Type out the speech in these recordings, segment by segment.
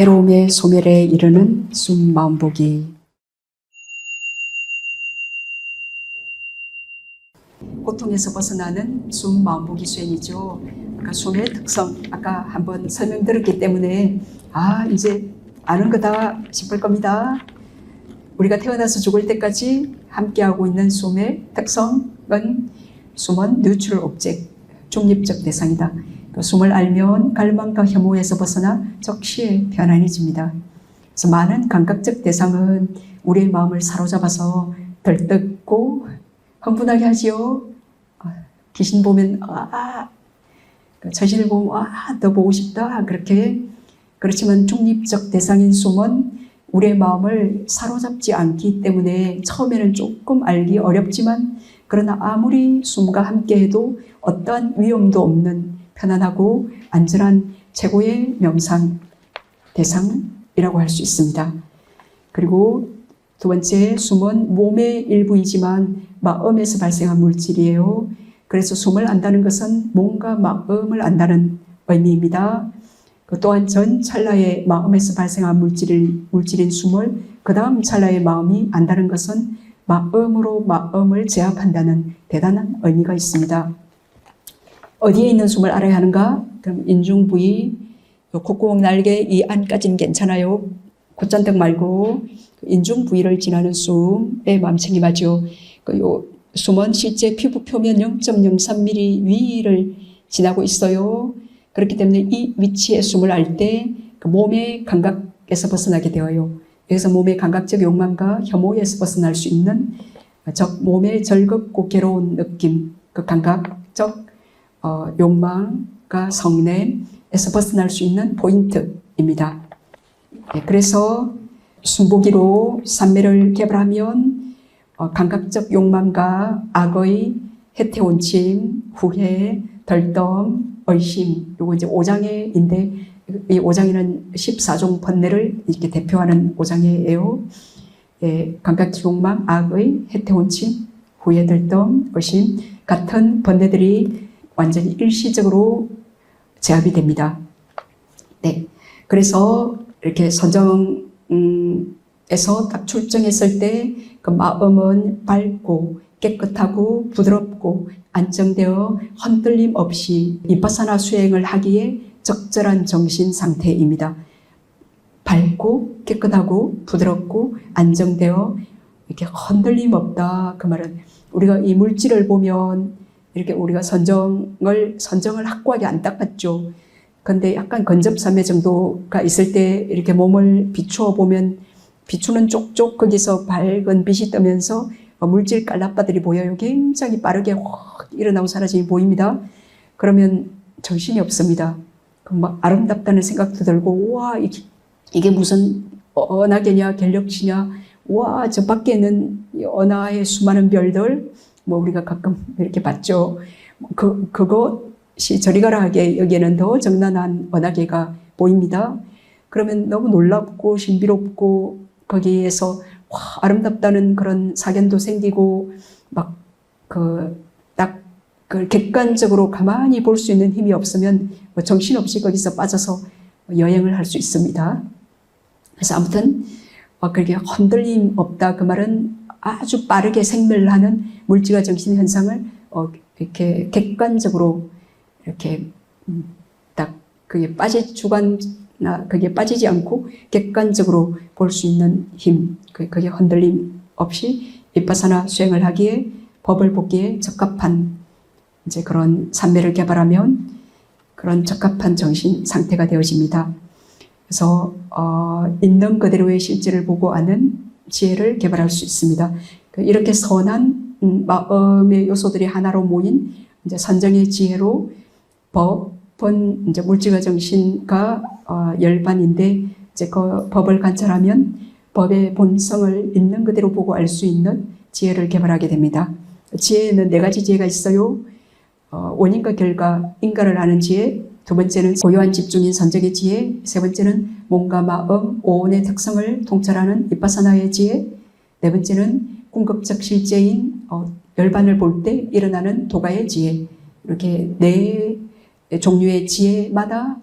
괴로움의 소멸에 이르는 숨 마음보기. 고통에서 벗어나는 숨 마음보기 수행이죠. 그러니까 숨의 특성, 아까 한번 설명드렸기 때문에 이제 아는 거다 싶을 겁니다. 우리가 태어나서 죽을 때까지 함께하고 있는 숨의 특성은 숨은 뉴트럴 오브젝트, 중립적 대상이다. 숨을 알면 갈망과 혐오에서 벗어나 적시에 편안해집니다. 그래서 많은 감각적 대상은 우리의 마음을 사로잡아서 들떴고 흥분하게 하지요. 귀신 보면 저신을 보면 더 보고 싶다 그렇게. 그렇지만 중립적 대상인 숨은 우리의 마음을 사로잡지 않기 때문에 처음에는 조금 알기 어렵지만 그러나 아무리 숨과 함께해도 어떠한 위험도 없는 편안하고 안전한 최고의 명상 대상이라고 할 수 있습니다. 그리고 두 번째, 숨은 몸의 일부이지만 마음에서 발생한 물질이에요. 그래서 숨을 안다는 것은 몸과 마음을 안다는 의미입니다. 또한 전 찰나의 마음에서 발생한 물질인 숨을 그 다음 찰나의 마음이 안다는 것은 마음으로 마음을 제압한다는 대단한 의미가 있습니다. 어디에 있는 숨을 알아야 하는가? 그럼 인중 부위, 콧구멍 날개 이 안까지는 괜찮아요. 콧잔등 말고 인중 부위를 지나는 숨에 마음챙김하죠. 숨은 실제 피부 표면 0.03mm 위를 지나고 있어요. 그렇기 때문에 이 위치에 숨을 알 때 몸의 감각에서 벗어나게 되어요. 여기서 몸의 감각적 욕망과 혐오에서 벗어날 수 있는 몸의 즐겁고 괴로운 느낌, 그 감각적 욕망과 성냄에서 벗어날 수 있는 포인트입니다. 그래서 숨보기로 삼매를 개발하면 감각적 욕망과 악의 해태원침, 후회, 덜덤, 의심, 요거 이제 오장애인데 이 오장애는 14종 번뇌를 이렇게 대표하는 오장애예요. 감각적 욕망, 악의 해태원침, 후회, 덜덤, 의심 같은 번뇌들이 완전히 일시적으로 제압이 됩니다. 네, 그래서 이렇게 선정에서 딱 출정했을 때 그 마음은 밝고 깨끗하고 부드럽고 안정되어 흔들림 없이 비파사나 수행을 하기에 적절한 정신 상태입니다. 밝고 깨끗하고 부드럽고 안정되어 이렇게 흔들림 없다. 그 말은 우리가 이 물질을 보면 이렇게 우리가 선정을 확고하게 안 닦았죠. 근데 약간 근접삼매 정도가 있을 때 이렇게 몸을 비추어 보면 비추는 쪽쪽 거기서 밝은 빛이 뜨면서 물질 깔라빠들이 보여요. 굉장히 빠르게 확 일어나고 사라짐이 보입니다. 그러면 정신이 없습니다. 막 아름답다는 생각도 들고 이게 무슨 언하계냐 갤럭시냐 저 밖에 있는 언하의 수많은 별들 우리가 가끔 이렇게 봤죠. 그것이 저리 가라 하게 여기에는 더 정난한 언하계가 보입니다. 그러면 너무 놀랍고 신비롭고 거기에서 아름답다는 그런 사견도 생기고 딱 객관적으로 가만히 볼 수 있는 힘이 없으면 정신없이 거기서 빠져서 여행을 할 수 있습니다. 그래서 아무튼 그렇게 흔들림 없다 그 말은 아주 빠르게 생멸하는 물질과 정신 현상을 이렇게 객관적으로 이렇게 딱 그게 그게 빠지지 않고 객관적으로 볼 수 있는 힘, 그게 흔들림 없이 비파사나 수행을 하기에 법을 보기에 적합한 이제 그런 삼매를 개발하면 그런 적합한 정신 상태가 되어집니다. 그래서 있는 그대로의 실제를 보고 아는 지혜를 개발할 수 있습니다. 이렇게 선한 마음의 요소들이 하나로 모인 이제 선정의 지혜로 법은 이제 물질과 정신과 열반인데 이제 그 법을 관찰하면 법의 본성을 있는 그대로 보고 알 수 있는 지혜를 개발하게 됩니다. 지혜는 4가지 지혜가 있어요. 원인과 결과, 인과를 아는 지혜, 두 번째는 고요한 집중인 선정의 지혜, 세 번째는 몸과 마음, 오온의 특성을 통찰하는 비파사나의 지혜, 네 번째는 궁극적 실제인 열반을 볼 때 일어나는 도가의 지혜. 이렇게 4 종류의 지혜마다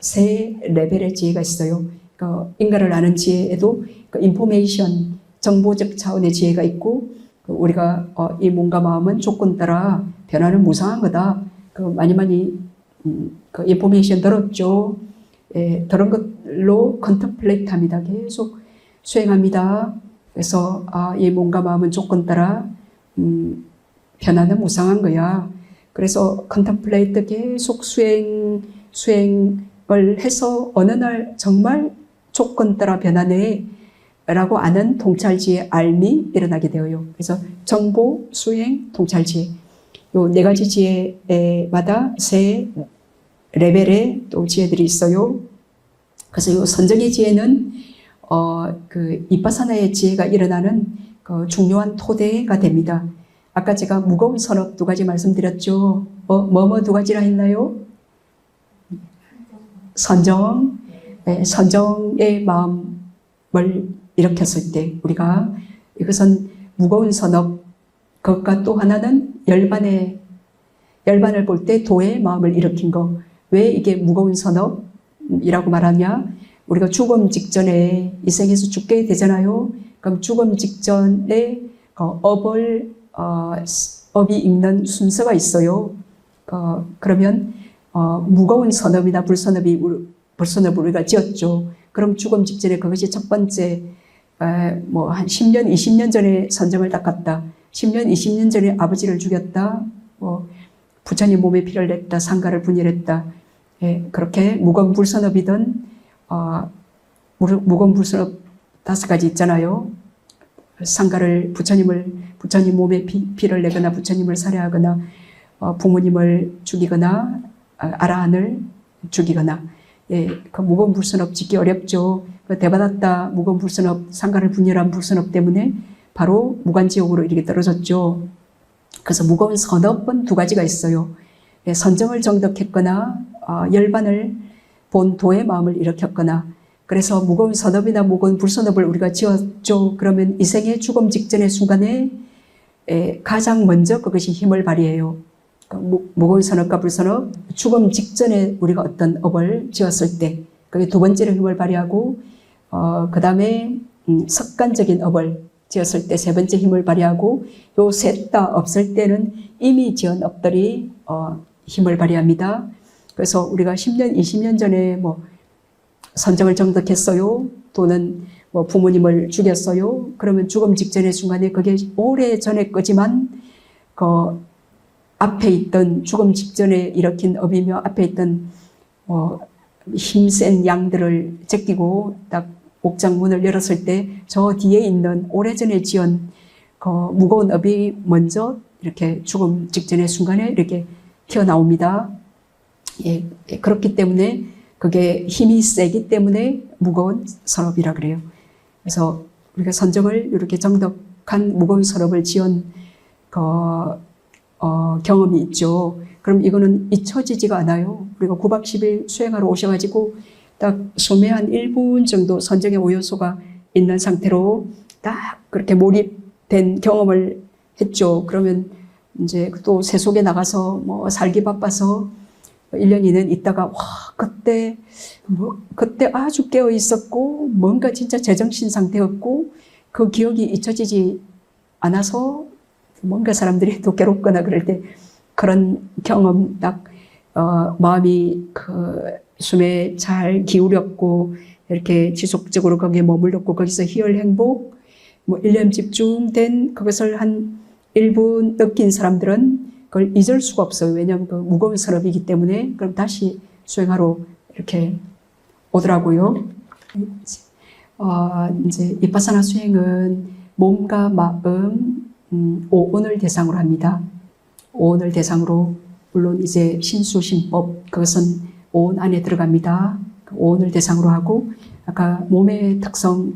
3 레벨의 지혜가 있어요. 그 인간을 아는 지혜에도 그 인포메이션, 정보적 차원의 지혜가 있고, 그 우리가 이 몸과 마음은 조건 따라 변화는 무상한 거다. 그 많이 그 인포메이션 들었죠. 예, 들은 것로 컨템플레이트 합니다. 계속 수행합니다. 그래서 이 몸과 마음은 조건 따라 변화는 무상한 거야. 그래서 컨템플레이트 계속 수행을 해서 어느 날 정말 조건 따라 변하네 라고 아는 통찰지의 알미 일어나게 되어요. 그래서 정보, 수행, 통찰지혜, 요 네 가지 지혜마다 세 레벨의 또 지혜들이 있어요. 그래서 요 선정의 지혜는 그 이빠사나의 지혜가 일어나는 그 중요한 토대가 됩니다. 아까 제가 무거운 선업 두 가지 말씀드렸죠. 두 가지라 했나요? 선정, 네, 선정의 마음을 일으켰을 때 우리가 이것은 무거운 선업, 그것과 또 하나는 열반을 볼 때 도의 마음을 일으킨 거. 왜 이게 무거운 선업이라고 말하냐? 우리가 죽음 직전에 이 생에서 죽게 되잖아요. 그럼 죽음 직전에 업이 읽는 순서가 있어요. 그러면 무거운 선업이나 불선업을 우리가 지었죠. 그럼 죽음 직전에 그것이 첫 번째 뭐 한 10년, 20년 전에 선정을 닦았다. 10년, 20년 전에 아버지를 죽였다. 뭐 부처님 몸에 피를 냈다. 상가를 분열했다. 예, 그렇게 무거운 불선업이든 무거운 불선업 5가지 있잖아요. 부처님 몸에 피를 내거나 부처님을 살해하거나 부모님을 죽이거나 아라한을 죽이거나, 예, 그 무거운 불선업 짓기 어렵죠. 그 대받았다 무거운 불선업, 상가를 분열한 불선업 때문에 바로 무간지옥으로 이렇게 떨어졌죠. 그래서 무거운 선업은 두 가지가 있어요. 예, 선정을 정덕했거나 열반을 본 도의 마음을 일으켰거나. 그래서 무거운 선업이나 무거운 불선업을 우리가 지었죠. 그러면 이 생의 죽음 직전의 순간에 가장 먼저 그것이 힘을 발휘해요. 무거운 선업과 불선업, 죽음 직전에 우리가 어떤 업을 지었을 때 그게 두 번째로 힘을 발휘하고, 그 다음에 습관적인 업을 지었을 때 세 번째 힘을 발휘하고, 요 셋 다 없을 때는 이미 지은 업들이 힘을 발휘합니다. 그래서 우리가 10년, 20년 전에 뭐 선정을 정덕했어요. 또는 뭐 부모님을 죽였어요. 그러면 죽음 직전의 순간에 그게 오래 전에 거지만 그 앞에 있던 죽음 직전에 일으킨 업이며 앞에 있던 힘센 양들을 제끼고 딱 옥장 문을 열었을 때 저 뒤에 있는 오래전에 지은 그 무거운 업이 먼저 이렇게 죽음 직전의 순간에 이렇게 튀어나옵니다. 예, 그렇기 때문에 그게 힘이 세기 때문에 무거운 선업이라 그래요. 그래서 우리가 선정을 이렇게 정덕한 무거운 선업을 지은 경험이 있죠. 그럼 이거는 잊혀지지가 않아요. 우리가 9박 10일 수행하러 오셔가지고 딱 소매 한 1분 정도 선정의 5요소가 있는 상태로 딱 그렇게 몰입된 경험을 했죠. 그러면 이제 또 세속에 나가서 뭐 살기 바빠서 1년, 2년 있다가 그때 아주 깨어 있었고 뭔가 진짜 제정신 상태였고 그 기억이 잊혀지지 않아서 뭔가 사람들이 또 괴롭거나 그럴 때 그런 경험 딱 마음이 그 숨에 잘 기울였고 이렇게 지속적으로 거기에 머물렀고 거기서 희열 행복 뭐 1년 집중된 그것을 한 1분 느낀 사람들은 그걸 잊을 수가 없어요. 왜냐하면 그 무거운 선업이기 때문에. 그럼 다시 수행하러 이렇게 오더라고요. 이제 비파사나 수행은 몸과 마음, 오온을 대상으로 합니다. 오온을 대상으로, 물론 이제 신수신법, 그것은 오온 안에 들어갑니다. 오온을 대상으로 하고, 아까 몸의 특성,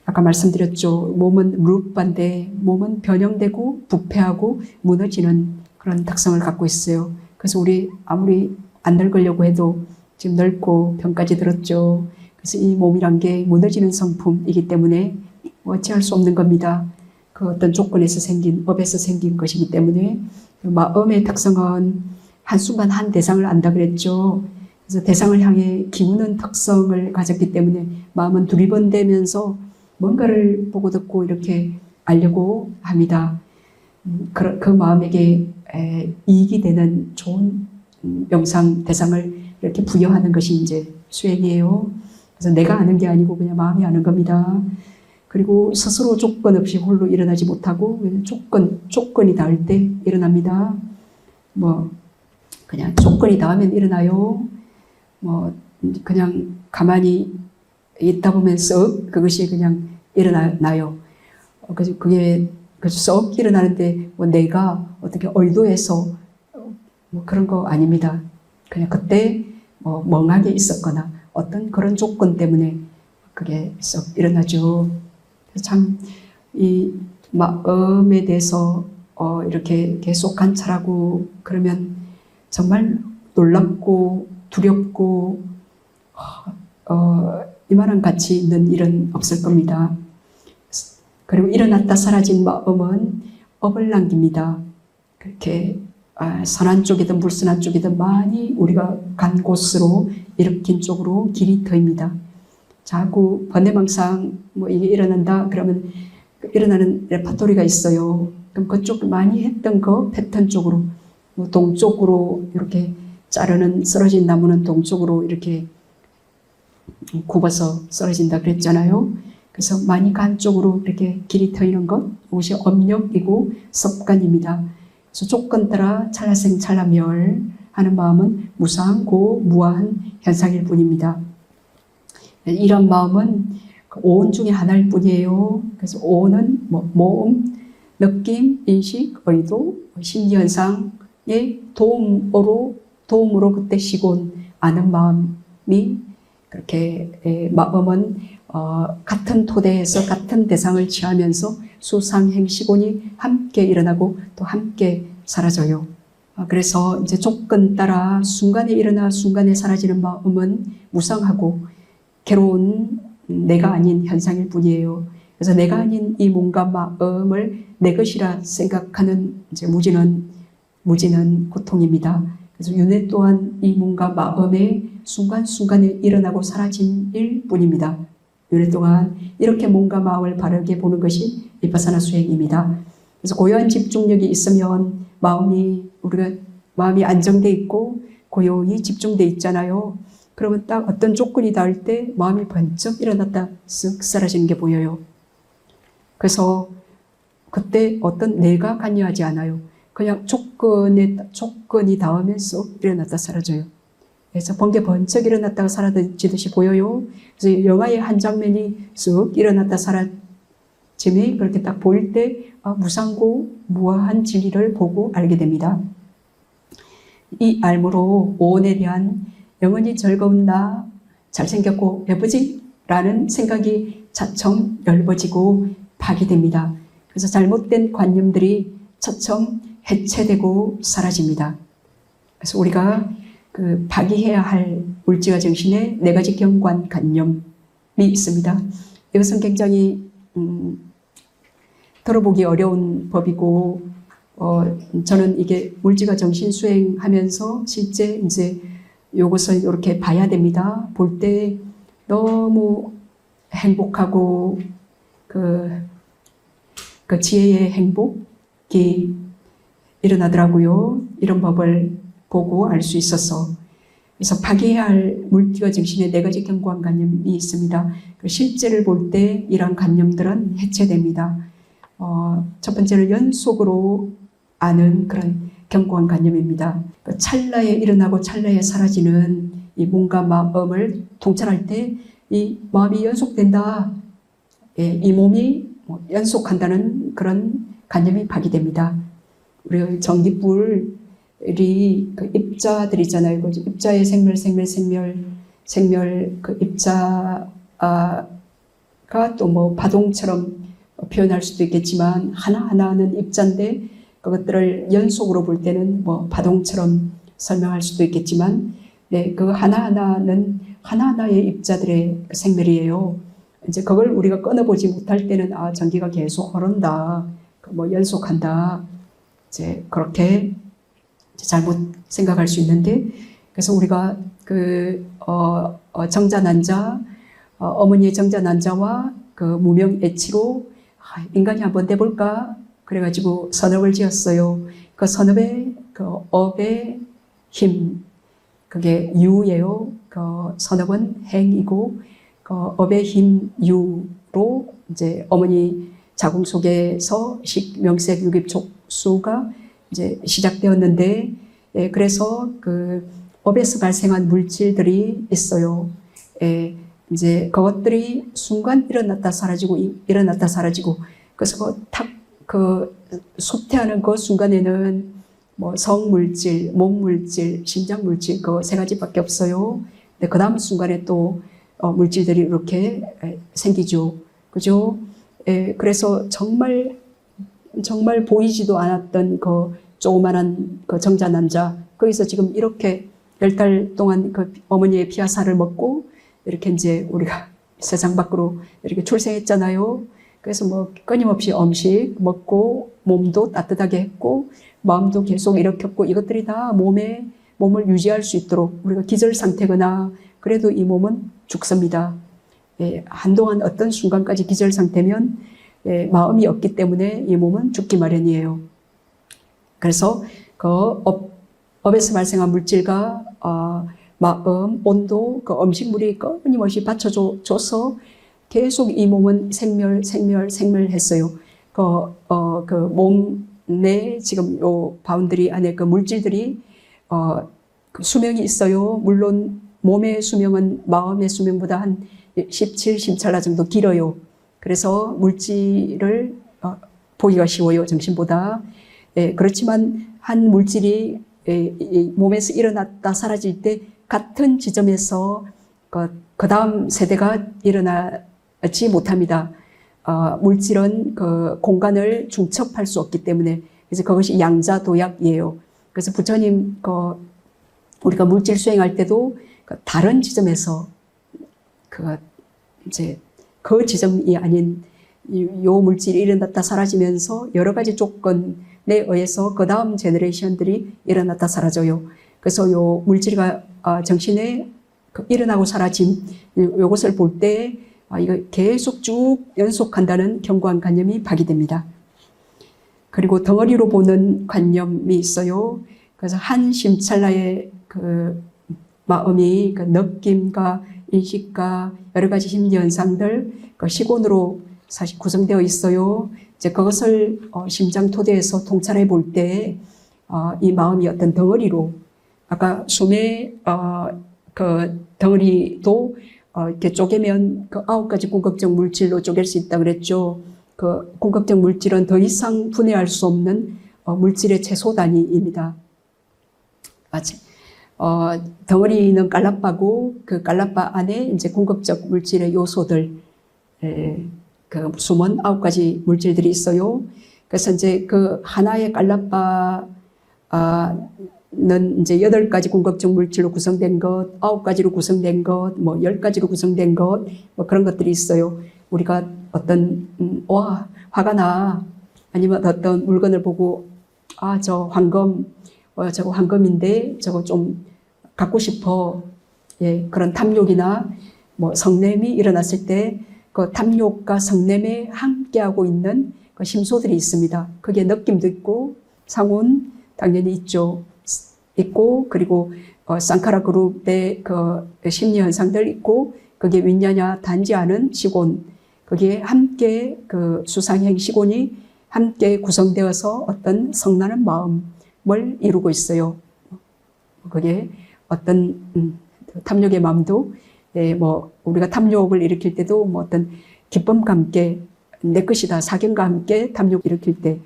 아까 말씀드렸죠. 몸은 루빠인데 몸은 변형되고 부패하고 무너지는 그런 특성을 갖고 있어요. 그래서 우리 아무리 안 늙으려고 해도 지금 늙고 병까지 들었죠. 그래서 이 몸이란 게 무너지는 성품이기 때문에 어찌할 수 없는 겁니다. 그 어떤 조건에서 생긴, 업에서 생긴 것이기 때문에. 마음의 특성은 한순간 한 대상을 안다 그랬죠. 그래서 대상을 향해 기우는 특성을 가졌기 때문에 마음은 두리번대면서 뭔가를 보고 듣고 이렇게 알려고 합니다. 그 마음에게 이익이 되는 좋은 명상 대상을 이렇게 부여하는 것이 이제 수행이에요. 그래서 내가 아는 게 아니고 그냥 마음이 아는 겁니다. 그리고 스스로 조건 없이 홀로 일어나지 못하고 조건이 닿을 때 일어납니다. 뭐 그냥 조건이 닿으면 일어나요. 뭐 그냥 가만히 있다 보면 썩 그것이 그냥 일어나요. 그래서 그게 썩 일어나는데 뭐 내가 어떻게 의도해서 뭐 그런 거 아닙니다. 그냥 그때 뭐 멍하게 있었거나 어떤 그런 조건 때문에 그게 썩 일어나죠. 참 이 마음에 대해서 이렇게 계속 관찰하고 그러면 정말 놀랍고 두렵고 이만한 가치 있는 일은 없을 겁니다. 그리고 일어났다 사라진 마음은 업을 남깁니다. 그렇게 선한 쪽이든 불선한 쪽이든 많이 우리가 간 곳으로 일으킨 쪽으로 길이 터입니다. 자꾸 번뇌망상 뭐 이게 일어난다 그러면 일어나는 레파토리가 있어요. 그럼 그쪽 많이 했던 그 패턴 쪽으로 뭐 동쪽으로 이렇게 자르는 쓰러진 나무는 동쪽으로 이렇게 굽어서 쓰러진다 그랬잖아요. 그래서 많이 간 쪽으로 이렇게 길이 트이는 것, 이것이 업력이고 습관입니다. 그래서 조건 따라 찰나생 찰나멸 하는 마음은 무상고 무아한 현상일 뿐입니다. 이런 마음은 오온 중에 하나일 뿐이에요. 그래서 오온은 모음, 느낌, 인식, 의도, 심리현상의 도움으로 그때 시곤 아는 마음이 그렇게 마음은 같은 토대에서 같은 대상을 취하면서 수상행시곤이 함께 일어나고 또 함께 사라져요. 그래서 이제 조건 따라 순간에 일어나 순간에 사라지는 마음은 무상하고 괴로운 내가 아닌 현상일 뿐이에요. 그래서 내가 아닌 이 몸과 마음을 내 것이라 생각하는 이제 무지는 고통입니다. 그래서 윤회 또한 이 몸과 마음의 순간순간에 일어나고 사라짐일 뿐입니다. 윤회 동안 이렇게 몸과 마음을 바르게 보는 것이 비파사나 수행입니다. 그래서 고요한 집중력이 있으면 마음이 안정돼 있고 고요히 집중돼 있잖아요. 그러면 딱 어떤 조건이 닿을 때 마음이 번쩍 일어났다 쓱 사라지는 게 보여요. 그래서 그때 어떤 내가 관여하지 않아요. 그냥 조건이 닿으면 쓱 일어났다 사라져요. 그래서 번개 번쩍 일어났다가 사라지듯이 보여요. 그래서 영화의 한 장면이 쓱 일어났다 사라짐이 그렇게 딱 보일 때 무상고 무아한 진리를 보고 알게 됩니다. 이 알므로 오온에 대한 영원히 즐거운 나, 잘생겼고 예쁘지? 라는 생각이 차츰 넓어지고 파괴됩니다. 그래서 잘못된 관념들이 차츰 해체되고 사라집니다. 그래서 우리가 파괴해야 할 물질과 정신의 4가지 경관관념이 있습니다. 이것은 굉장히 들어보기 어려운 법이고 저는 이게 물질과 정신 수행하면서 실제 이제 이것을 이렇게 봐야 됩니다. 볼 때 너무 행복하고 그 지혜의 행복이 일어나더라고요. 이런 법을 보고 알 수 있어서. 그래서 파괴해야 할 물질과 정신의 4가지 경관관념이 있습니다. 실제를 볼 때 이러한 관념들은 해체됩니다. 첫 번째는 연속으로 아는 그런 경관관념입니다. 찰나에 일어나고 찰나에 사라지는 이 몸과 마음을 통찰할 때 이 마음이 연속된다. 이 몸이 연속한다는 그런 관념이 파괴됩니다. 우리 전기불이 입자들이잖아요. 입자의 생멸 그 입자가 또 파동처럼 표현할 수도 있겠지만 하나하나는 입자인데 그것들을 연속으로 볼 때는 파동처럼 설명할 수도 있겠지만 그 하나하나는 하나하나의 입자들의 생멸이에요. 이제 그걸 우리가 끊어보지 못할 때는 전기가 계속 흐른다, 연속한다, 이제 그렇게 잘못 생각할 수 있는데 그래서 우리가 정자난자, 어머니의 정자난자와 그 무명애치로 인간이 한번 돼볼까? 그래가지고 선업을 지었어요. 그 선업의 그 업의 힘, 그게 유예요. 그 선업은 행이고, 그 업의 힘 유로 이제 어머니 자궁 속에서 명색 유깁 촉수가 이제 시작되었는데, 예, 그래서 그 업에서 발생한 물질들이 있어요. 예, 이제 그것들이 순간 일어났다 사라지고 일어났다 사라지고, 그래서 그 쇠퇴하는 그 순간에는 뭐 성물질, 몸물질, 심장물질 그 세 가지밖에 없어요. 근데 그 다음 순간에 또 물질들이 이렇게 생기죠. 그죠? 예, 그래서 정말 보이지도 않았던 그 조그만한 그 정자남자, 거기서 지금 이렇게 10달 동안 그 어머니의 피하살을 먹고 이렇게 이제 우리가 세상 밖으로 이렇게 출생했잖아요. 그래서 뭐 끊임없이 음식 먹고 몸도 따뜻하게 했고 마음도 계속 일으켰고, 이것들이 다 몸을 유지할 수 있도록 우리가 기절 상태거나 그래도 이 몸은 죽습니다. 예, 한동안 어떤 순간까지 기절 상태면 마음이 없기 때문에 이 몸은 죽기 마련이에요. 그래서 그 업에서 발생한 물질과 마음, 온도, 그 음식물이 끊임없이 받쳐줘서 계속 이 몸은 생멸했어요. 그 몸내 지금 요 바운드리 안에 그 물질들이 그 수명이 있어요. 물론 몸의 수명은 마음의 수명보다 한 17, 18나 정도 길어요. 그래서 물질을 보기가 쉬워요, 정신보다. 예, 그렇지만 한 물질이 몸에서 일어났다 사라질 때 같은 지점에서 그 다음 세대가 일어나지 못합니다. 물질은 그 공간을 중첩할 수 없기 때문에, 그래서 그것이 양자도약이에요. 그래서 부처님 우리가 물질 수행할 때도 다른 지점에서 이제 그 지점이 아닌 요 물질이 일어났다 사라지면서 여러 가지 조건에 의해서 그 다음 제너레이션들이 일어났다 사라져요. 그래서 요 물질과 정신의 일어나고 사라짐, 요것을 볼 때 이거 계속 쭉 연속한다는 견고한 관념이 발휘됩니다. 그리고 덩어리로 보는 관념이 있어요. 그래서 한심 찰나의 그 마음이 그 느낌과 인식과 여러 가지 심리 현상들, 그 시곤으로 사실 구성되어 있어요. 이제 그것을 심장 토대에서 통찰해 볼 때 이 마음이 어떤 덩어리로, 아까 숨의 그 덩어리도 이렇게 쪼개면 그 9가지 궁극적 물질로 쪼갤 수 있다 그랬죠. 그 궁극적 물질은 더 이상 분해할 수 없는 물질의 최소 단위입니다. 맞지? 덩어리는 깔라빠고 그 깔라빠 안에 이제 궁극적 물질의 요소들, 그 숨은 9가지 물질들이 있어요. 그래서 이제 그 하나의 깔라빠는 이제 8가지 궁극적 물질로 구성된 것, 9가지로 구성된 것, 뭐 10가지로 구성된 것, 뭐 그런 것들이 있어요. 우리가 어떤 화가 나, 아니면 어떤 물건을 보고 저 황금, 저거 황금인데 저거 좀 갖고 싶어. 예, 그런 탐욕이나 뭐 성냄이 일어났을 때 그 탐욕과 성냄에 함께하고 있는 그 심소들이 있습니다. 그게 느낌도 있고 상온 당연히 있고, 그리고 쌍카라 그룹의 그 심리 현상들 있고, 그게 윈냐냐 단지 않은 시곤, 그게 함께 그 수상행 시곤이 함께 구성되어서 어떤 성나는 마음을 이루고 있어요. 그게 어떤 탐욕의 마음도, 뭐 우리가 탐욕을 일으킬 때도 뭐 어떤 기쁨과 함께 내 것이다 사견과 함께 탐욕 일으킬 때,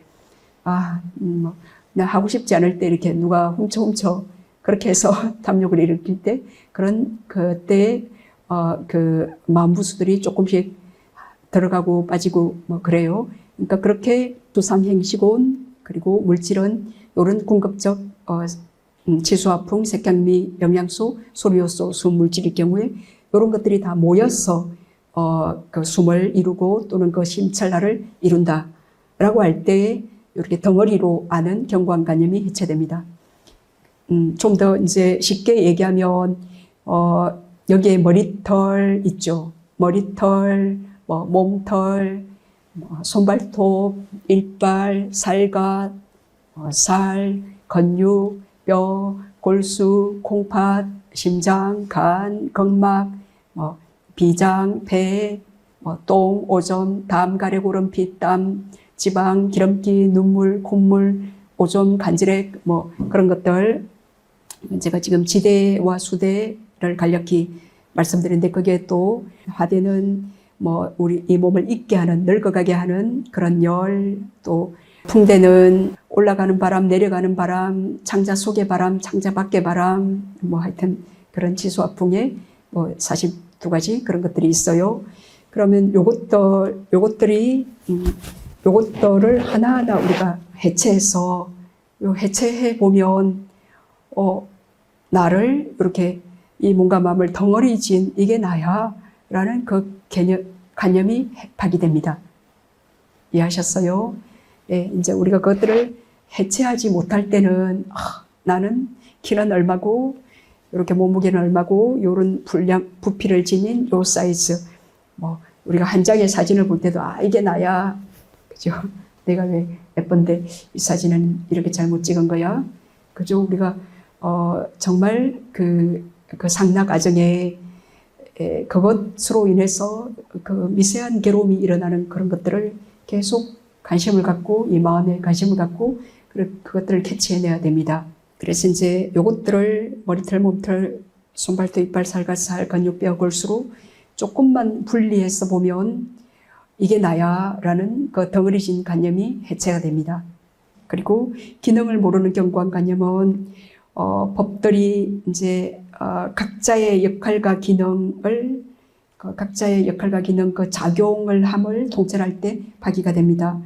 뭐 나 하고 싶지 않을 때 이렇게 누가 훔쳐 그렇게 해서 탐욕을 일으킬 때, 그런 그때 그 마음 부수들이 조금씩 들어가고 빠지고 뭐 그래요. 그러니까 그렇게 두상행시곤, 그리고 물질은 이런 궁극적 지수화풍, 색향미, 영양소, 소리요소, 숨물질일 경우에 이런 것들이 다 모여서 그 숨을 이루고 또는 그 심찰나를 이룬다라고 할 때 이렇게 덩어리로 아는 견고한 관념이 해체됩니다. 좀 더 이제 쉽게 얘기하면 여기에 머리털 있죠. 머리털, 뭐 몸털, 뭐 손발톱, 일발, 살갗, 살, 근육, 뼈, 골수, 콩팥, 심장, 간, 각막, 뭐 비장, 배, 뭐 똥, 오줌, 담, 가래고름, 피땀, 지방, 기름기, 눈물, 콧물, 오줌, 간질액, 뭐 그런 것들. 제가 지금 지대와 수대를 간략히 말씀드렸는데, 거기에 또 화대는 뭐 우리 이 몸을 잊게 하는, 늙어가게 하는 그런 열, 또 풍대는 올라가는 바람, 내려가는 바람, 창자 속의 바람, 창자 밖의 바람, 뭐 하여튼 그런 지수화풍에 뭐 42가지 그런 것들이 있어요. 그러면 요것들을 하나하나 우리가 해체해서 해체해 보면 나를 이렇게 이 몸과 마음을 덩어리 지은 이게 나야 라는 그 관념이 파기됩니다. 이해하셨어요? 예, 이제 우리가 그것들을 해체하지 못할 때는 나는 키는 얼마고 이렇게 몸무게는 얼마고 요런 부피를 지닌 요 사이즈, 뭐 우리가 한 장의 사진을 볼 때도 이게 나야, 그죠? 내가 왜 예쁜데 이 사진은 이렇게 잘못 찍은 거야, 그죠? 우리가 정말 그 상나 과정에 그것으로 인해서 그 미세한 괴로움이 일어나는 그런 것들을 계속 관심을 갖고, 이 마음에 관심을 갖고 그것들을 캐치해내야 됩니다. 그래서 이제 요것들을 머리털, 몸털, 손발톱, 이빨, 살갗, 살, 근육, 뼈, 골수로 조금만 분리해서 보면 이게 나야 라는 그 덩어리진 관념이 해체가 됩니다. 그리고 기능을 모르는 경관관념은 법들이 이제 각자의 역할과 기능을 그 작용을 함을 통찰할 때 파기가 됩니다.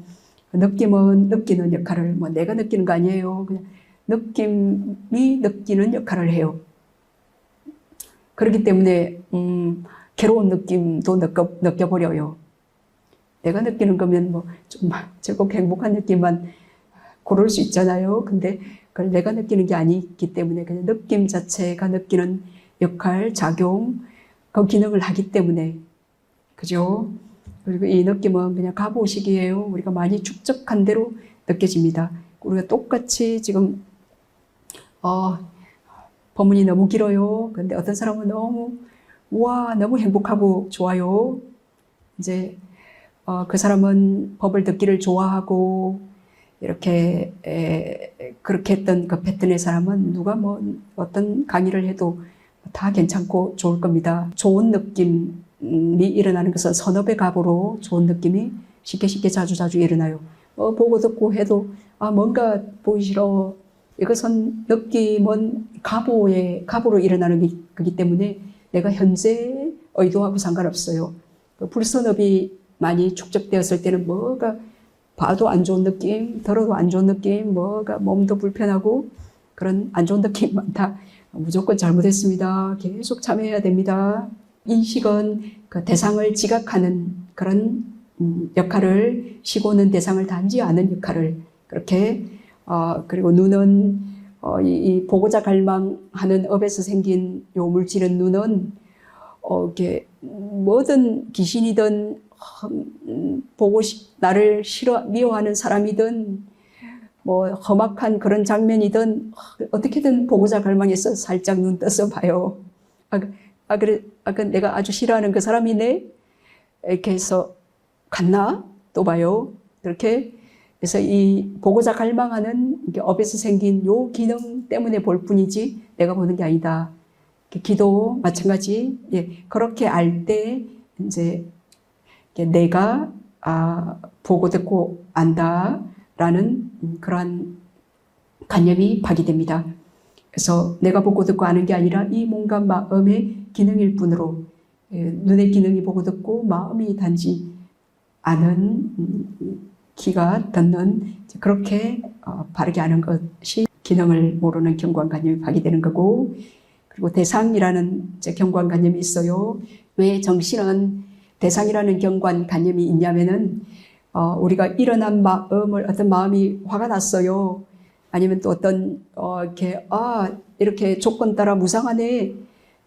느낌은 느끼는 역할을, 뭐 내가 느끼는 거 아니에요. 그냥 느낌이 느끼는 역할을 해요. 그렇기 때문에 괴로운 느낌도 느껴버려요. 내가 느끼는 거면 뭐 좀 즐겁고 행복한 느낌만 고를 수 있잖아요. 근데 그걸 내가 느끼는 게 아니기 때문에 그냥 느낌 자체가 느끼는 역할, 작용, 그 기능을 하기 때문에, 그죠? 그리고 이 느낌은 그냥 갑오식이에요. 우리가 많이 축적한 대로 느껴집니다. 우리가 똑같이 지금 법문이 너무 길어요. 근데 어떤 사람은 너무 행복하고 좋아요. 이제 그 사람은 법을 듣기를 좋아하고, 이렇게 그렇게 했던 그 패턴의 사람은 누가 뭐 어떤 강의를 해도 다 괜찮고 좋을 겁니다. 좋은 느낌이 일어나는 것은 선업의 갑으로 좋은 느낌이 쉽게 자주 일어나요. 보고 듣고 해도 뭔가 보기 싫어. 이것은 느낌은 갑으로 일어나는 거기 때문에 내가 현재 의도하고 상관없어요. 그 불선업이 많이 축적되었을 때는 뭐가 봐도 안 좋은 느낌, 들어도 안 좋은 느낌, 뭐가 몸도 불편하고 그런 안 좋은 느낌 많다. 무조건 잘못했습니다. 계속 참여해야 됩니다. 인식은 그 대상을 지각하는 그런 역할을, 시고는 대상을 단지 아는 역할을 그렇게 그리고 눈은 이 보고자 갈망하는 업에서 생긴 요 물질은 눈은 이렇게 뭐든 귀신이든 나를 미워하는 사람이든 뭐 험악한 그런 장면이든 어떻게든 보고자 갈망해서 살짝 눈 떠서 봐요. 내가 아주 싫어하는 그 사람이네? 이렇게 해서 갔나? 또 봐요. 그렇게 해서 이 보고자 갈망하는 업에서 생긴 요 기능 때문에 볼 뿐이지 내가 보는 게 아니다. 기도 마찬가지. 그렇게 알 때 이제 내가 보고 듣고 안다라는 그러한 관념이 파기됩니다. 그래서 내가 보고 듣고 아는 게 아니라 이 몸과 마음의 기능일 뿐으로, 눈의 기능이 보고 듣고 마음이 단지 아는, 귀가 듣는, 그렇게 바르게 아는 것이 기능을 모르는 경관관념이 파기되는 거고, 그리고 대상이라는 경관관념이 있어요. 왜 정신은 대상이라는 경관관념이 있냐면은 우리가 일어난 어떤 마음이 화가 났어요. 아니면 또 어떤 이렇게 조건 따라 무상하네,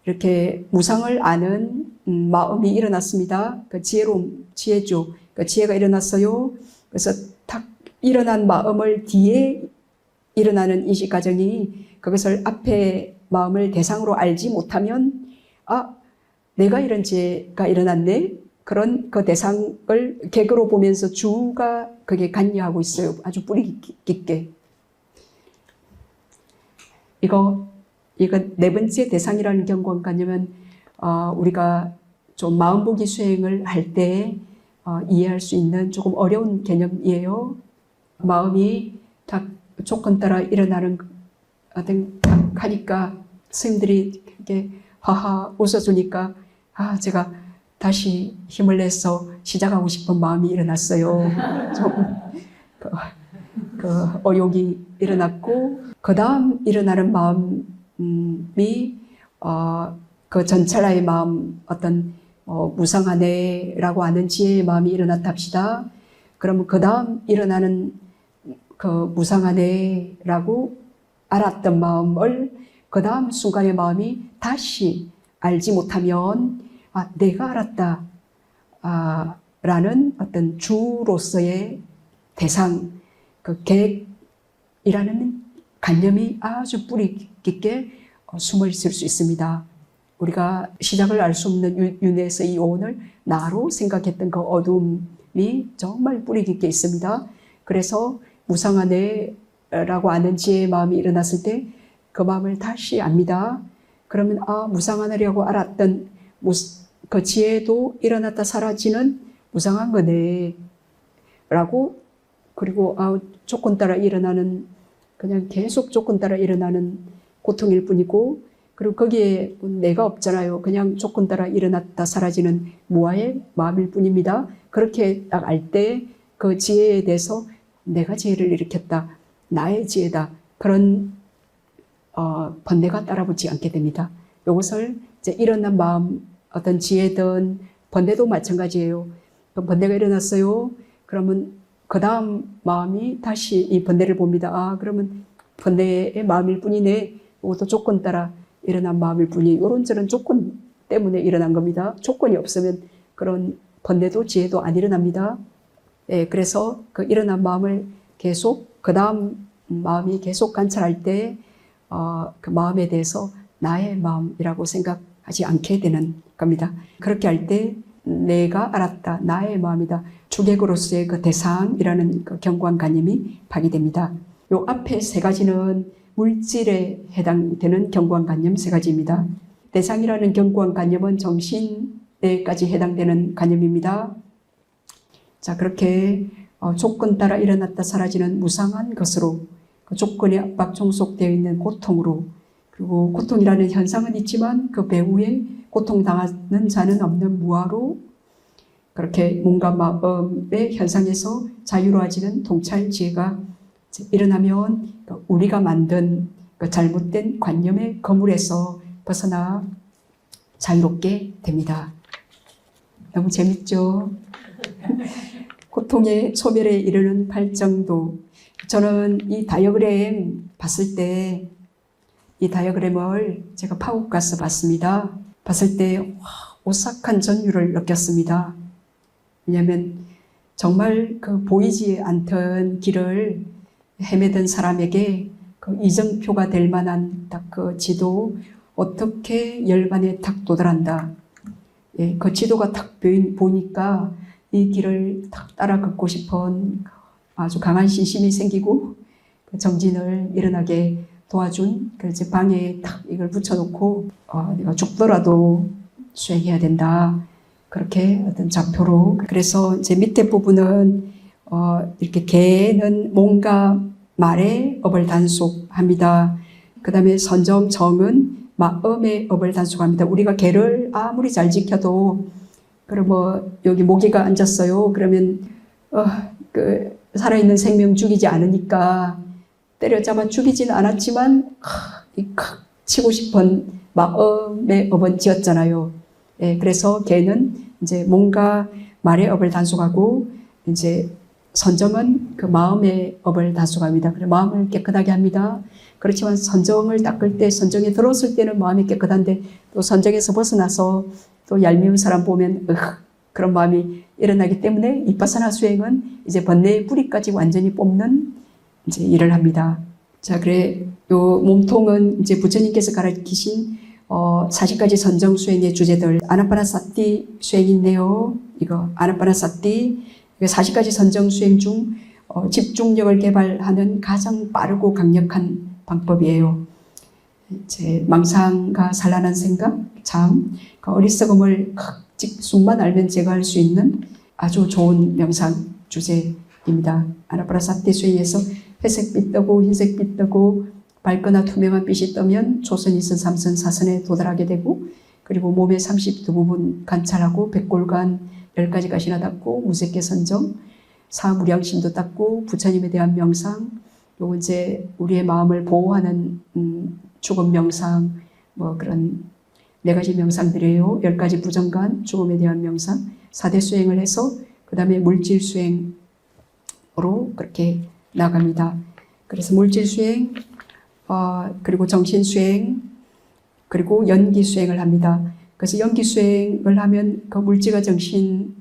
이렇게 무상을 아는 마음이 일어났습니다. 그 지혜죠. 그 지혜가 일어났어요. 그래서 탁 일어난 마음을 뒤에 일어나는 인식 과정이, 그것을 앞에 마음을 대상으로 알지 못하면 내가 이런 지혜가 일어났네, 그런 그 대상을 객으로 보면서 주가 그게 관여하고 있어요. 아주 뿌리 깊게. 이거 네 번째 대상이라는 경건관념은 우리가 좀 마음보기 수행을 할 때 이해할 수 있는 조금 어려운 개념이에요. 마음이 딱 조건 따라 일어나는 하니까 스님들이 이렇게 하하 웃어주니까 제가 다시 힘을 내서 시작하고 싶은 마음이 일어났어요. 좀 그 의욕이 일어났고, 그 다음 일어나는 마음이 그 전찰라의 마음, 어떤 무상하네라고 하는 지혜의 마음이 일어났다 합시다. 그러면 그 다음 일어나는 그 무상하네라고 알았던 마음을 그 다음 순간의 마음이 다시 알지 못하면 내가 알았다 라는 어떤 주로서의 대상, 그 객이라는 관념이 아주 뿌리 깊게 숨어 있을 수 있습니다. 우리가 시작을 알 수 없는 윤회에서 이 오온을 나로 생각했던 그 어둠이 정말 뿌리 깊게 있습니다. 그래서 무상하네라고 아는 지혜의 마음이 일어났을 때 그 마음을 다시 압니다. 그러면 무상하네라고 알았던 그 지혜도 일어났다 사라지는 무상한 거네 라고, 그리고 조건 따라 일어나는, 그냥 계속 조건 따라 일어나는 고통일 뿐이고, 그리고 거기에 내가 없잖아요. 그냥 조건 따라 일어났다 사라지는 무아의 마음일 뿐입니다. 그렇게 딱 알 때 그 지혜에 대해서 내가 지혜를 일으켰다, 나의 지혜다, 그런 번뇌가 따라붙지 않게 됩니다. 이것을 이제 일어난 마음, 어떤 지혜든 번뇌도 마찬가지예요. 번뇌가 일어났어요. 그러면 그 다음 마음이 다시 이 번뇌를 봅니다. 그러면 번뇌의 마음일 뿐이네. 이것도 조건 따라 일어난 마음일 뿐이에요. 이런저런 조건 때문에 일어난 겁니다. 조건이 없으면 그런 번뇌도 지혜도 안 일어납니다. 그래서 그 일어난 마음을 계속, 그 다음 마음이 계속 관찰할 때 그 마음에 대해서 나의 마음이라고 생각하지 않게 되는 겁니다. 그렇게 할 때 내가 알았다, 나의 마음이다, 주객으로서의 그 대상이라는 그 경관관념이 파기됩니다. 요 앞에 세 가지는 물질에 해당되는 경관관념 세 가지입니다. 대상이라는 경관관념은 정신에까지 해당되는 관념입니다. 자, 그렇게 조건 따라 일어났다 사라지는 무상한 것으로, 그 조건에 압박 종속되어 있는 고통으로, 그리고 고통이라는 현상은 있지만 그 배후에 고통당하는 자는 없는 무아로, 그렇게 몸과 마음의 현상에서 자유로워지는 통찰 지혜가 일어나면 우리가 만든 그 잘못된 관념의 거물에서 벗어나 자유롭게 됩니다. 너무 재밌죠? 고통의 소멸에 이르는 발정도. 저는 이 다이어그램 봤을 때, 이 다이어그램을 제가 파국 가서 봤습니다. 봤을 때 오싹한 전율을 느꼈습니다. 왜냐하면 정말 그 보이지 않던 길을 헤매던 사람에게 그 이정표가 될 만한 딱 그 지도, 어떻게 열반에 탁 도달한다. 그 지도가 탁 보니까 이 길을 탁 따라 걷고 싶은 아주 강한 신심이 생기고, 그 정진을 일어나게 도와준 그 이제 방에 탁 이걸 붙여놓고 내가 죽더라도 수행해야 된다, 그렇게 어떤 좌표로. 그래서 이제 밑에 부분은 이렇게 개는 몸과 말의 업을 단속합니다. 그 다음에 선정 정은 마음의 업을 단속합니다. 우리가 개를 아무리 잘 지켜도, 그럼 여기 모기가 앉았어요. 그러면 그 살아있는 생명 죽이지 않으니까 때려잡아 죽이진 않았지만 치고 싶은 마음의 업은 지었잖아요. 그래서 개는 이제 몸과 말의 업을 단속하고 이제 선정은 그 마음의 업을 다스려갑니다. 그래서 마음을 깨끗하게 합니다. 그렇지만 선정을 닦을 때, 선정에 들어왔을 때는 마음이 깨끗한데 또 선정에서 벗어나서 또 얄미운 사람 보면 그런 마음이 일어나기 때문에 이빠사나 수행은 이제 번뇌의 뿌리까지 완전히 뽑는 이제 일을 합니다. 자, 그래 요 몸통은 이제 부처님께서 가르치신 40가지 선정 수행의 주제들, 아나파나사티 수행인데요. 이거 아나파나사티 40가지 선정 수행 중 집중력을 개발하는 가장 빠르고 강력한 방법이에요. 이제 망상과 산란한 생각, 그 어리석음을 숨만 알면 제거할 수 있는 아주 좋은 명상 주제입니다. 아나파나사티 수행에서 회색빛 뜨고 흰색빛 뜨고 밝거나 투명한 빛이 뜨면 초선, 이선, 삼선, 사선에 도달하게 되고, 그리고 몸의 32부분 관찰하고 백골간 10가지까지나 닦고 무색계 선정, 사무량심도 닦고 부처님에 대한 명상, 요 이제 우리의 마음을 보호하는 죽음 명상, 뭐 그런 4가지 명상들이에요. 10가지 부정관, 죽음에 대한 명상, 4대 수행을 해서 그 다음에 물질 수행으로 그렇게 나갑니다. 그래서 물질 수행, 그리고 정신 수행, 그리고 연기 수행을 합니다. 그래서 연기 수행을 하면 그 물질과 정신은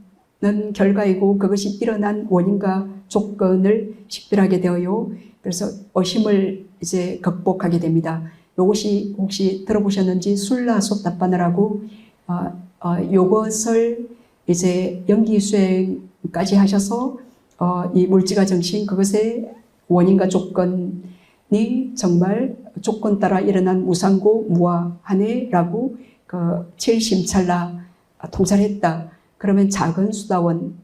결과이고 그것이 일어난 원인과 조건을 식별하게 되어요. 그래서 의심을 이제 극복하게 됩니다. 이것이 혹시 들어보셨는지 술라소따빠나라고 요것을 이제 연기 수행까지 하셔서 이 물질과 정신 그것의 원인과 조건이 정말 조건 따라 일어난 무상고 무아하네라고 그 칠심찰나 통찰했다. 그러면 작은 수다원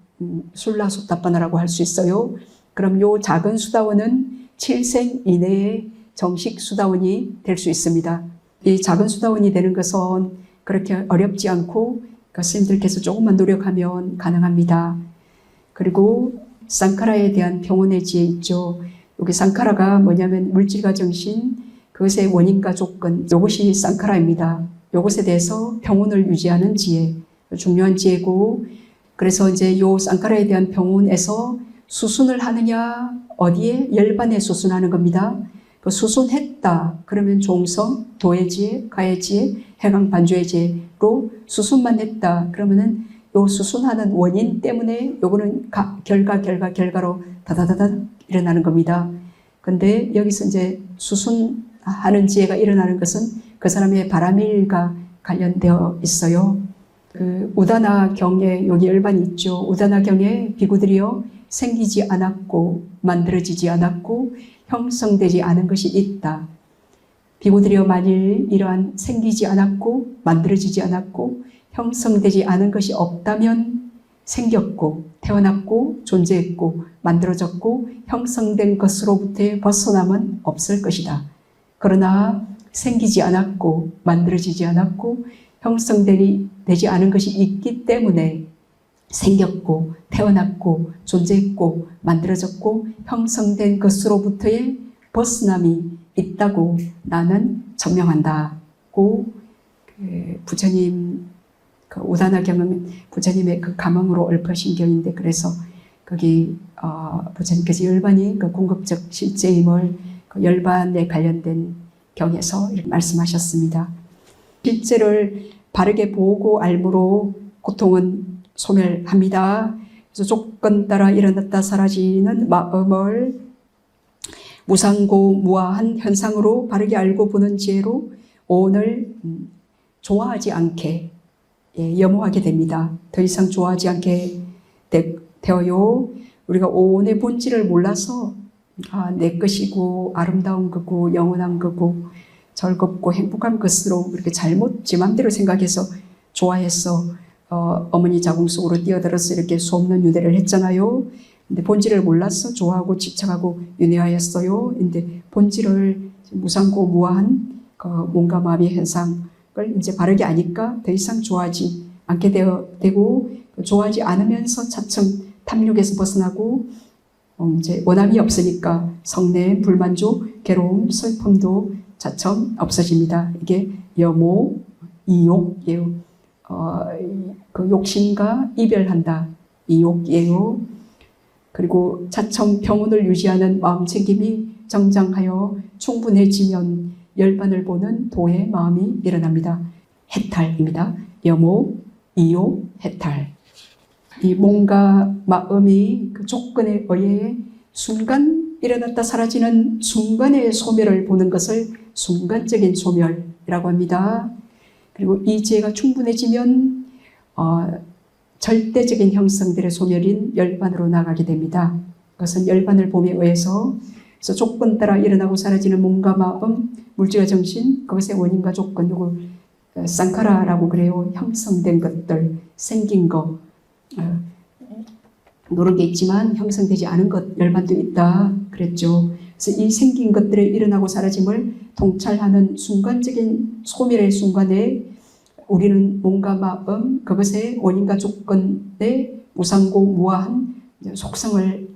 술라소따빠나라고 할 수 있어요. 그럼 요 작은 수다원은 7생 이내의 정식 수다원이 될 수 있습니다. 이 작은 수다원이 되는 것은 그렇게 어렵지 않고 스님들께서 조금만 노력하면 가능합니다. 그리고 쌍카라에 대한 평온의 지혜 있죠. 여기 쌍카라가 뭐냐면 물질과 정신, 그것의 원인과 조건, 이것이 쌍카라입니다. 이것에 대해서 평온을 유지하는 지혜, 중요한 지혜고, 그래서 이제 요 쌍카라에 대한 평온에서 수순을 하느냐, 어디에? 열반에 수순하는 겁니다. 그 수순했다. 그러면 종성, 도해지혜, 가해지혜, 해강반조해지혜로 수순만 했다. 그러면은 요 수순하는 원인 때문에 요거는 결과로 다다다다 일어나는 겁니다. 근데 여기서 이제 수순하는 지혜가 일어나는 것은 그 사람의 바람일과 관련되어 있어요. 그 우다나 경에 여기 열반이 있죠. 우다나 경에 비구들이요 생기지 않았고 만들어지지 않았고 형성되지 않은 것이 있다. 비구들이요 만일 이러한 생기지 않았고 만들어지지 않았고 형성되지 않은 것이 없다면 생겼고 태어났고 존재했고 만들어졌고 형성된 것으로부터의 벗어남은 없을 것이다. 그러나 생기지 않았고 만들어지지 않았고 형성되지 않은 것이 있기 때문에 생겼고 태어났고 존재했고 만들어졌고 형성된 것으로부터의 벗어남이 있다고 나는 점명한다고 부처님 그 우다나경은 부처님의 그 감흥으로 읊으신 경인데, 그래서 거기 부처님께서 열반이 그 궁극적 실제임을 그 열반에 관련된 경에서 이렇게 말씀하셨습니다. 실제를 바르게 보고 알므로 고통은 소멸합니다. 그래서 조건 따라 일어났다 사라지는 마음을 무상고 무아한 현상으로 바르게 알고 보는 지혜로 오늘 좋아하지 않게 염호하게 됩니다. 더 이상 좋아하지 않게 되어요. 우리가 오온의 본질을 몰라서 내 것이고 아름다운 거고 영원한 거고 즐겁고 행복한 것으로 그렇게 잘못 지 맘대로 생각해서 좋아해서 어머니 자궁 속으로 뛰어들어서 이렇게 수없는 윤회를 했잖아요. 근데 본질을 몰라서 좋아하고 집착하고 윤회하였어요. 근데 본질을 무상고 무아한 그 몸과 마음의 현상을 이제 바르게 아니까 더 이상 좋아하지 않게 되고 좋아하지 않으면서 차츰 탐욕에서 벗어나고 이제 원함이 없으니까 성내, 불만족, 괴로움, 슬픔도 차츰 없어집니다. 이게 여모, 이욕이에요. 그 욕심과 이별한다. 이욕이에요. 그리고 자청 평온을 유지하는 마음챙김이 정장하여 충분해지면 열반을 보는 도의 마음이 일어납니다. 해탈입니다. 여모, 이요, 해탈. 이 몸과 마음이 그 조건에 의해 순간 일어났다 사라지는 순간의 소멸을 보는 것을 순간적인 소멸이라고 합니다. 그리고 이 지혜가 충분해지면 절대적인 형성들의 소멸인 열반으로 나가게 됩니다. 그것은 열반을 봄에 의해서 그래서 조건 따라 일어나고 사라지는 몸과 마음, 물질과 정신, 그것의 원인과 조건, 이걸 쌍카라라고 그래요. 형성된 것들, 생긴 것, 노는 게 있지만 형성되지 않은 것, 열반도 있다 그랬죠. 그래서 이 생긴 것들의 일어나고 사라짐을 통찰하는 순간적인 소멸의 순간에 우리는 몸과 마음, 그것의 원인과 조건의 무상고 무아한 속성을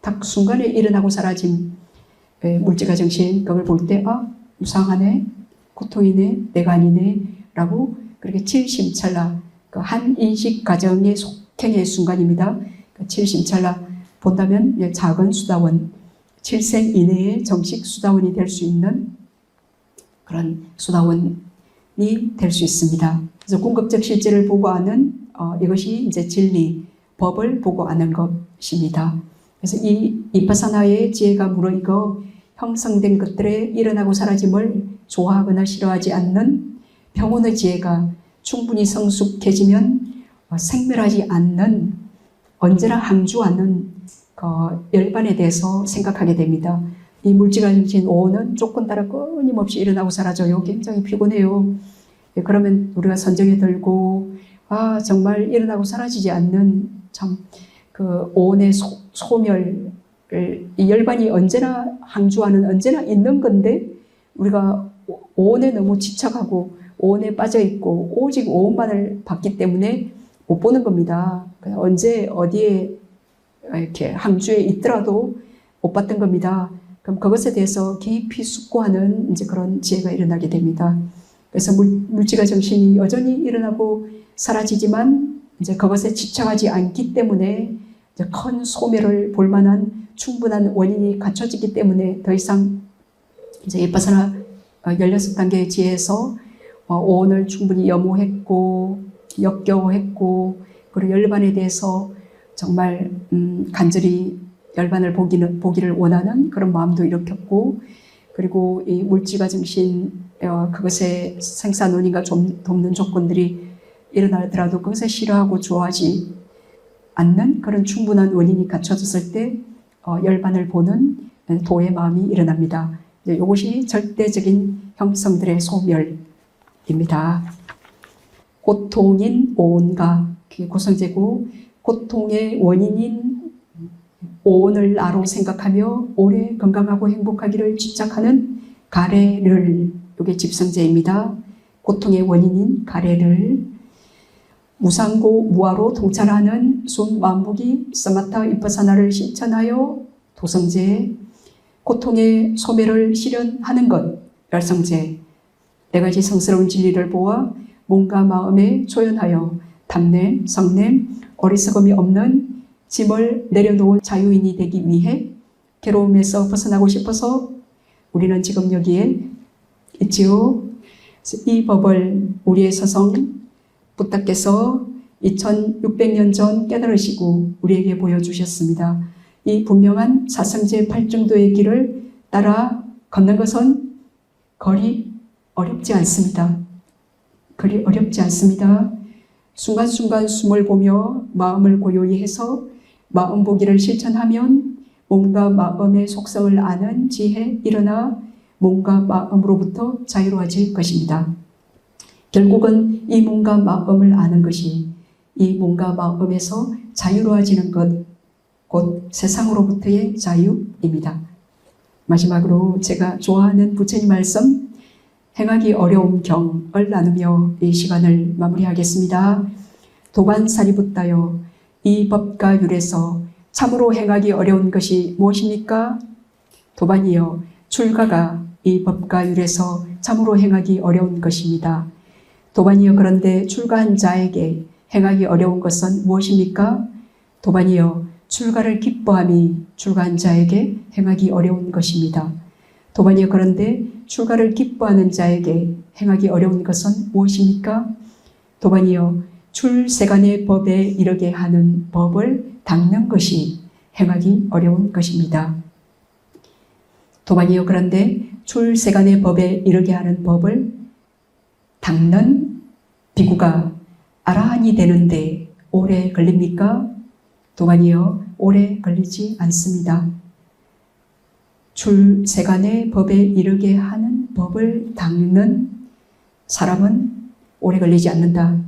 딱 순간에 일어나고 사라짐, 물질과 정신, 그걸 볼 때 무상하네, 고통이네, 내가 아니네 라고 그렇게 칠심찰나 그 한 인식 과정의 속행의 순간입니다. 그 칠심찰나 본다면 작은 수다원, 7생 이내의 정식 수다원이 될 수 있는 그런 수다원이 될 수 있습니다. 그래서 궁극적 실제를 보고하는 이것이 이제 진리, 법을 보고하는 것입니다. 그래서 이 이파사나의 지혜가 무르익어 형성된 것들의 일어나고 사라짐을 좋아하거나 싫어하지 않는 평온의 지혜가 충분히 성숙해지면 생멸하지 않는, 언제나 항주하는 열반에 대해서 생각하게 됩니다. 이 물질과 정신 5는 조건 따라 끊임없이 일어나고 사라져요. 굉장히 피곤해요. 그러면 우리가 선정에 들고 정말 일어나고 사라지지 않는 참 그 오온의 소멸, 이 열반이 언제나 항주하는, 언제나 있는 건데 우리가 오온에 너무 집착하고 오온에 빠져 있고 오직 오온만을 봤기 때문에 못 보는 겁니다. 언제 어디에 이렇게 항주에 있더라도 못 봤던 겁니다. 그럼 그것에 대해서 깊이 숙고하는 이제 그런 지혜가 일어나게 됩니다. 그래서 물질과 정신이 여전히 일어나고 사라지지만 이제 그것에 집착하지 않기 때문에 이제 큰 소멸을 볼 만한 충분한 원인이 갖춰지기 때문에 더 이상 이제 이파사나 16단계의 지혜에서 오온을 충분히 염호했고 역겨워했고 그리고 열반에 대해서 정말 간절히 열반을 보기를 원하는 그런 마음도 일으켰고, 그리고 이 물질과 정신 그것의 생사 논의가 좀 돕는 조건들이 일어나더라도 그것을 싫어하고 좋아하지 않는 그런 충분한 원인이 갖춰졌을 때 열반을 보는 도의 마음이 일어납니다. 이것이 절대적인 형성들의 소멸입니다. 고통인 오온가, 그게 고성제고, 고통의 원인인 오온을 나로 생각하며 오래 건강하고 행복하기를 집착하는 가래를, 이게 집성제입니다. 고통의 원인인 가래를 무상고 무아로 통찰하는 순만복이 사마타 이파사나를 실천하여 도성제, 고통의 소멸을 실현하는 것 열성제, 네 가지 성스러운 진리를 보아 몸과 마음에 초연하여 담냄, 성냄, 어리석음이 없는 짐을 내려놓은 자유인이 되기 위해 괴로움에서 벗어나고 싶어서 우리는 지금 여기에 있지요. 이 법을 우리의 서성 부탁께서 2600년 전 깨달으시고 우리에게 보여주셨습니다. 이 분명한 사성제 8정도의 길을 따라 걷는 것은 거리 어렵지 않습니다. 거리 어렵지 않습니다. 순간순간 숨을 보며 마음을 고요히 해서 마음 보기를 실천하면 몸과 마음의 속성을 아는 지혜 일어나 몸과 마음으로부터 자유로워질 것입니다. 결국은 이 몸과 마음을 아는 것이 이 몸과 마음에서 자유로워지는 것, 곧 세상으로부터의 자유입니다. 마지막으로 제가 좋아하는 부처님 말씀 행하기 어려운 경을 나누며 이 시간을 마무리하겠습니다. 도반사리붓다여, 이 법과 율에서 참으로 행하기 어려운 것이 무엇입니까? 도반이여, 출가가 이 법과 율에서 참으로 행하기 어려운 것입니다. 도반이여, 그런데 출가한 자에게 행하기 어려운 것은 무엇입니까? 도반이여, 출가를 기뻐함이 출가한 자에게 행하기 어려운 것입니다. 도반이여, 그런데 출가를 기뻐하는 자에게 행하기 어려운 것은 무엇입니까? 도반이여, 출세간의 법에 이르게 하는 법을 닦는 것이 행하기 어려운 것입니다. 도반이여, 그런데 출세간의 법에 이르게 하는 법을 닦는 비구가 아라한이 되는데 오래 걸립니까? 도반이여, 오래 걸리지 않습니다. 출세간의 법에 이르게 하는 법을 닦는 사람은 오래 걸리지 않는다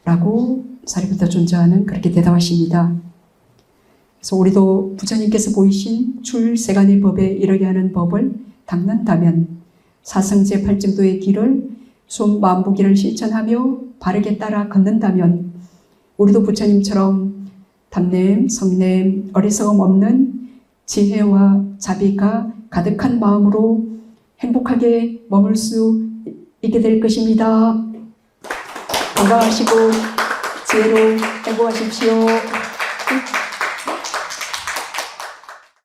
라고 사리부터 존자는 그렇게 대답하십니다. 그래서 우리도 부처님께서 보이신 출세간의 법에 이르게 하는 법을 닦는다면 사성제 팔정도의 길을 숨 마음보기를 실천하며 바르게 따라 걷는다면 우리도 부처님처럼 담냄, 성냄, 어리석음 없는 지혜와 자비가 가득한 마음으로 행복하게 머물 수 있게 될 것입니다. 건강하시고 지혜로 행복하십시오.